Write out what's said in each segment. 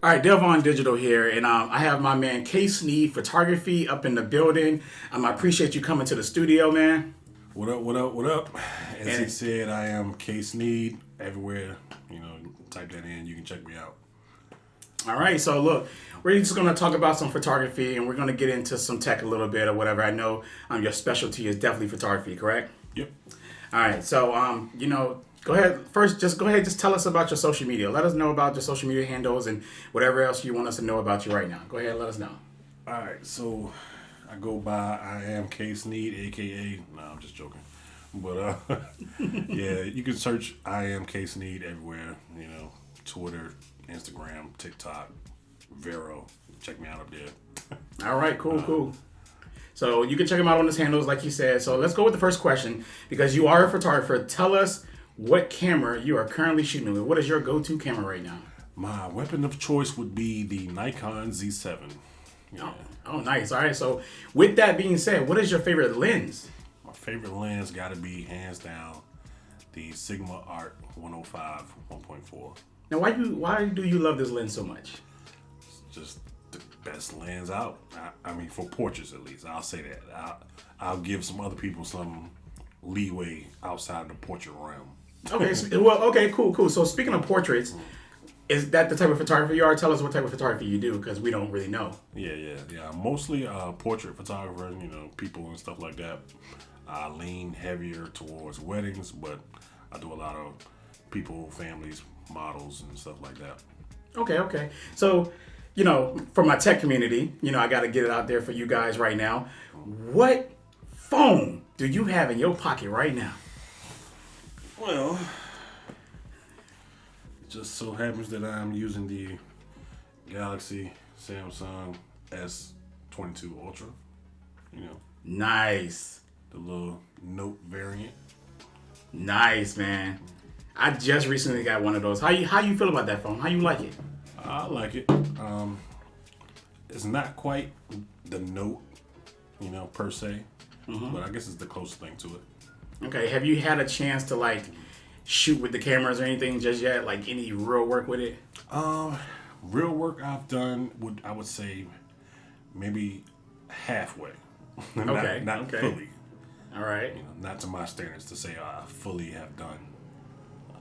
All right, Delvon Digital here, and I have my man Case Sneed Photography up in the building. I appreciate you coming to the studio, man. What up, what up, what up? As he And said, I am Case Need everywhere. Type that in, you can check me out. all right, so look, we're just going to talk about some photography, and we're going to get into some tech a little bit or whatever. I know your specialty is definitely photography, correct? Yep. All right, so go ahead first. Just go ahead, just tell us about your social media. Let us know about your social media handles and whatever else you want us to know about you right now. Go ahead, let us know. Alright, so I go by I am Case Need, aka no, I'm just joking. But yeah, you can search I am Case Need everywhere, Twitter, Instagram, TikTok, Vero. Check me out up there. All right, cool. So you can check him out on his handles, like he said. So let's go with the first question, because you are a photographer. Tell us what camera you are currently shooting with. What is your go-to camera right now? My weapon of choice would be the Nikon Z7. Yeah. Oh, nice. All right. So with that being said, what is your favorite lens? My favorite lens got to be hands down the Sigma Art 105 1.4. Now, why do you love this lens so much? It's just the best lens out. I mean, for portraits at least, I'll say that. I'll give some other people some leeway outside the portrait realm. Okay. Okay. Cool. So speaking of portraits, is that the type of photography you are? Tell us what type of photography you do, because we don't really know. Yeah. Mostly portrait photographer, people and stuff like that. I lean heavier towards weddings, but I do a lot of people, families, models, and stuff like that. Okay. So, for my tech community, I got to get it out there for you guys right now. What phone do you have in your pocket right now? Well, it just so happens that I'm using the Galaxy Samsung S22 Ultra. Nice. The little Note variant. Nice, man. I just recently got one of those. How you feel about that phone? How you like it? I like it. It's not quite the Note, per se, but I guess it's the closest thing to it. Okay. Have you had a chance to shoot with the cameras or anything just yet? Like any real work with it? Real work I've done I would say maybe halfway. Okay. Not fully. All right. Not to my standards to say I fully have done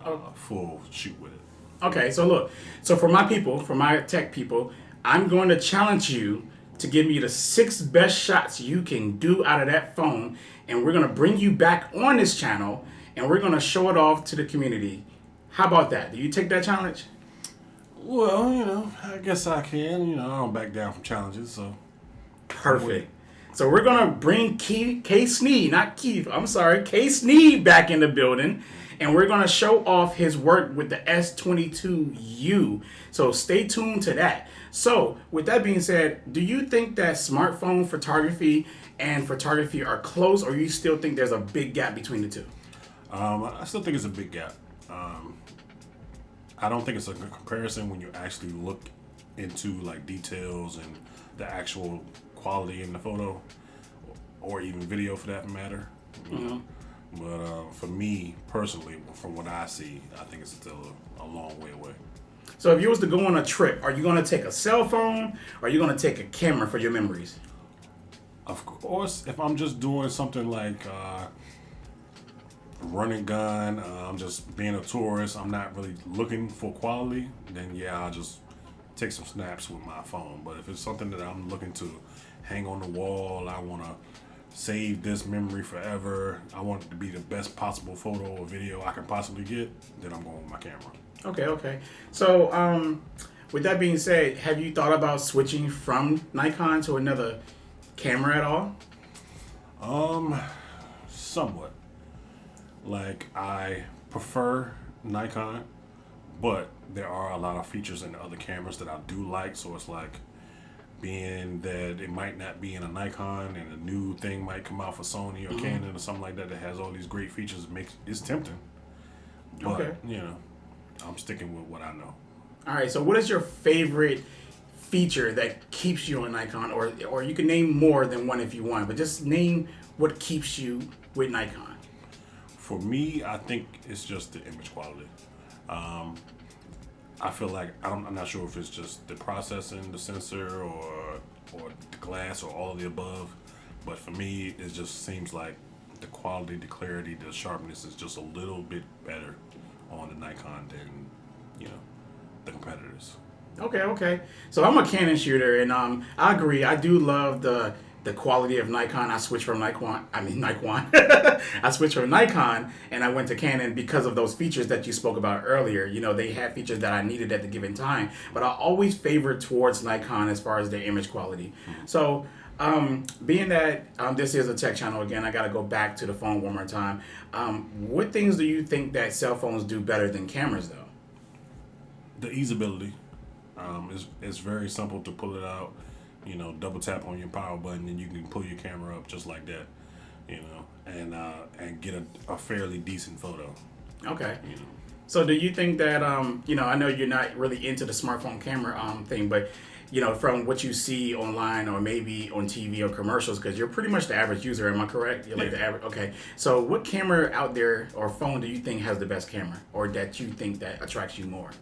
a full shoot with it. Okay, so look. So for my tech people, I'm going to challenge you to give me the 6 best shots you can do out of that phone, and we're going to bring you back on this channel, and we're going to show it off to the community. How about that? Do you take that challenge? Well, I guess I can. I don't back down from challenges, so. Perfect. So we're going to bring Case Sneed, not Keith, I'm sorry, Case Sneed back in the building, and we're going to show off his work with the S22U. So stay tuned to that. So with that being said, do you think that smartphone photography and photography are close, or you still think there's a big gap between the two? I still think it's a big gap. I don't think it's a good comparison when you actually look into details and the actual quality in the photo, or even video for that matter. But for me personally, from what I see, I think it's still a long way away. So if you was to go on a trip, are you going to take a cell phone, or are you going to take a camera for your memories? Of course, if I'm just doing something like run and gun, I'm just being a tourist, I'm not really looking for quality, then yeah, I'll just take some snaps with my phone. But if it's something that I'm looking to hang on the wall, I want to save this memory forever, I want it to be the best possible photo or video I can possibly get, then I'm going with my camera. Okay. So, with that being said, have you thought about switching from Nikon to another camera at all? Somewhat. I prefer Nikon, but there are a lot of features in the other cameras that I do like, so it's being that it might not be in a Nikon and a new thing might come out for Sony or Canon or something like that has all these great features, it's tempting. But, Okay. I'm sticking with what I know. All right. So, what is your favorite feature that keeps you on Nikon, or you can name more than one if you want, but just name what keeps you with Nikon. For me, I think it's just the image quality. I feel like I'm not sure if it's just the processing, the sensor, or the glass, or all of the above. But for me, it just seems like the quality, the clarity, the sharpness is just a little bit better on the Nikon than the competitors. Okay, okay. So I'm a Canon shooter, and I agree. I do love the quality of Nikon. I switched from Nikon. I mean Nikon. I switched from Nikon, and I went to Canon because of those features that you spoke about earlier. You know, they had features that I needed at the given time, but I always favored towards Nikon as far as their image quality. So. Being that this is a tech channel again, I got to go back to the phone one more time. What things do you think that cell phones do better than cameras, though? The easeability. It's very simple to pull it out. Double tap on your power button, and you can pull your camera up just like that. And get a fairly decent photo. Okay. So do you think that I know you're not really into the smartphone camera thing, but from what you see online or maybe on TV or commercials, because you're pretty much the average user, am I correct? You're like the average. Okay. So what camera out there or phone do you think has the best camera, or that you think that attracts you more?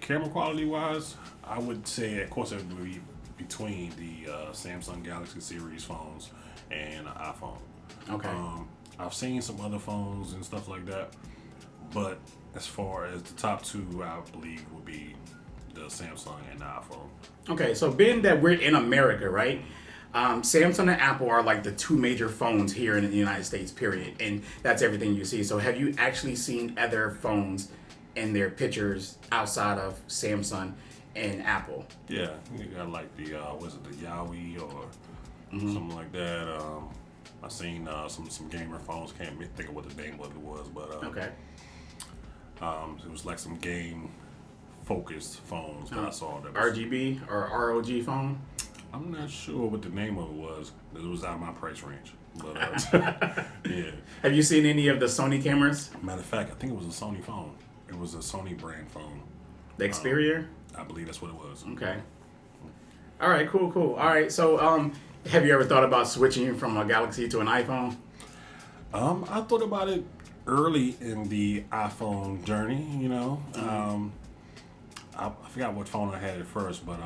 Camera quality wise, I would say, of course, it would be between the Samsung Galaxy series phones and an iPhone. Okay. I've seen some other phones and stuff like that, but as far as the top two, I believe would be the Samsung and the iPhone. Okay, so being that we're in America, right? Samsung and Apple are like the two major phones here in the United States, period. And that's everything you see. So have you actually seen other phones and their pictures outside of Samsung and Apple? Yeah, you got like the, the Yowie or something like that. I've seen some gamer phones. Can't think of what the name of it was, but Okay. it was like some game focused phones that I saw. That was, RGB or ROG phone? I'm not sure what the name of it was. It was out of my price range. But yeah. Have you seen any of the Sony cameras? Matter of fact, I think it was a Sony phone. It was a Sony brand phone. The Xperia? I believe that's what it was. Okay. All right, cool. All right, so have you ever thought about switching from a Galaxy to an iPhone? I thought about it early in the iPhone journey, I forgot what phone I had at first, but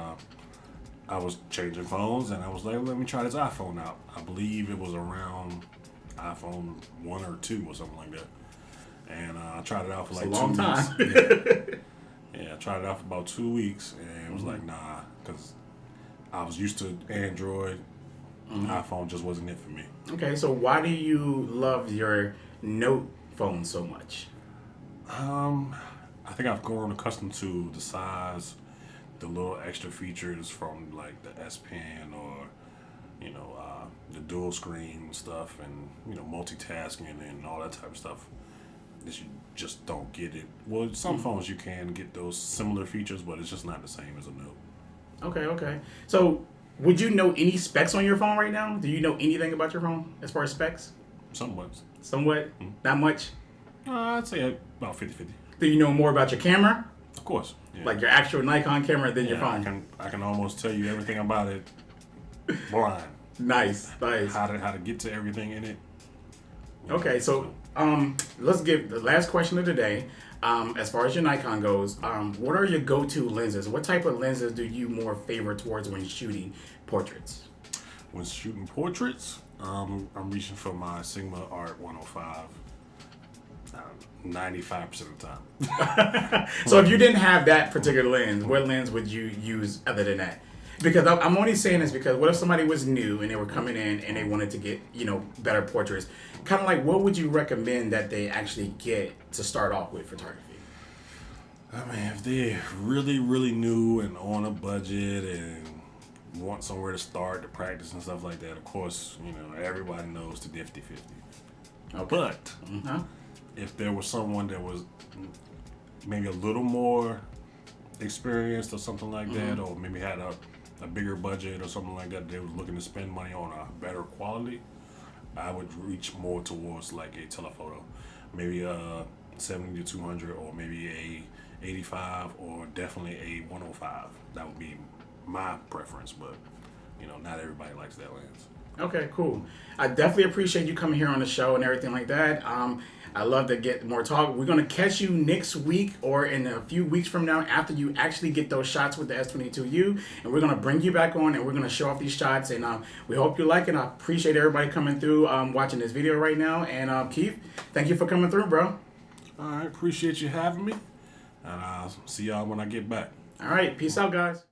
I was changing phones, and I was like, let me try this iPhone out. I believe it was around iPhone 1 or 2 or something like that. And I tried it out for like 2 weeks. A long time. Yeah, I tried it out for about 2 weeks, and it was like, nah, because I was used to Android. iPhone just wasn't it for me. Okay, so why do you love your Note phone so much? I think I've grown accustomed to the size, the little extra features from like the S Pen or the dual screen stuff, and multitasking and all that type of stuff that you just don't get it. Well, some phones you can get those similar features, but it's just not the same as a Note. Okay. So would you know any specs on your phone right now? Do you know anything about your phone as far as specs? Somewhat. Not much? I'd say about 50-50. Do you know more about your camera? Of course. Yeah. Like your actual Nikon camera than your phone? I can almost tell you everything about it blind. Nice. How to get to everything in it. Okay, so let's give the last question of the day. As far as your Nikon goes, what are your go-to lenses? What type of lenses do you more favor towards when shooting portraits? When shooting portraits, I'm reaching for my Sigma Art 105. 95% of the time. So if you didn't have that particular lens, what lens would you use other than that? Because I'm only saying this because what if somebody was new and they were coming in and they wanted to get, better portraits? Kind of like, what would you recommend that they actually get to start off with photography? I mean, if they're really, really new and on a budget and want somewhere to start to practice and stuff like that, of course, everybody knows the Nifty 50. Okay. But if there was someone that was maybe a little more experienced or something like that, or maybe had a bigger budget or something like that, they was looking to spend money on a better quality, I would reach more towards like a telephoto, maybe a 70-200 or maybe a 85 or definitely a 105. That would be my preference, but not everybody likes that lens. Okay, cool. I definitely appreciate you coming here on the show and everything like that. I love to get more talk. We're gonna catch you next week or in a few weeks from now after you actually get those shots with the S22U, and we're gonna bring you back on and we're gonna show off these shots. And we hope you like it. I appreciate everybody coming through, watching this video right now. And Keith, thank you for coming through, bro. All right, appreciate you having me, and I'll see y'all when I get back. All right, peace out, guys.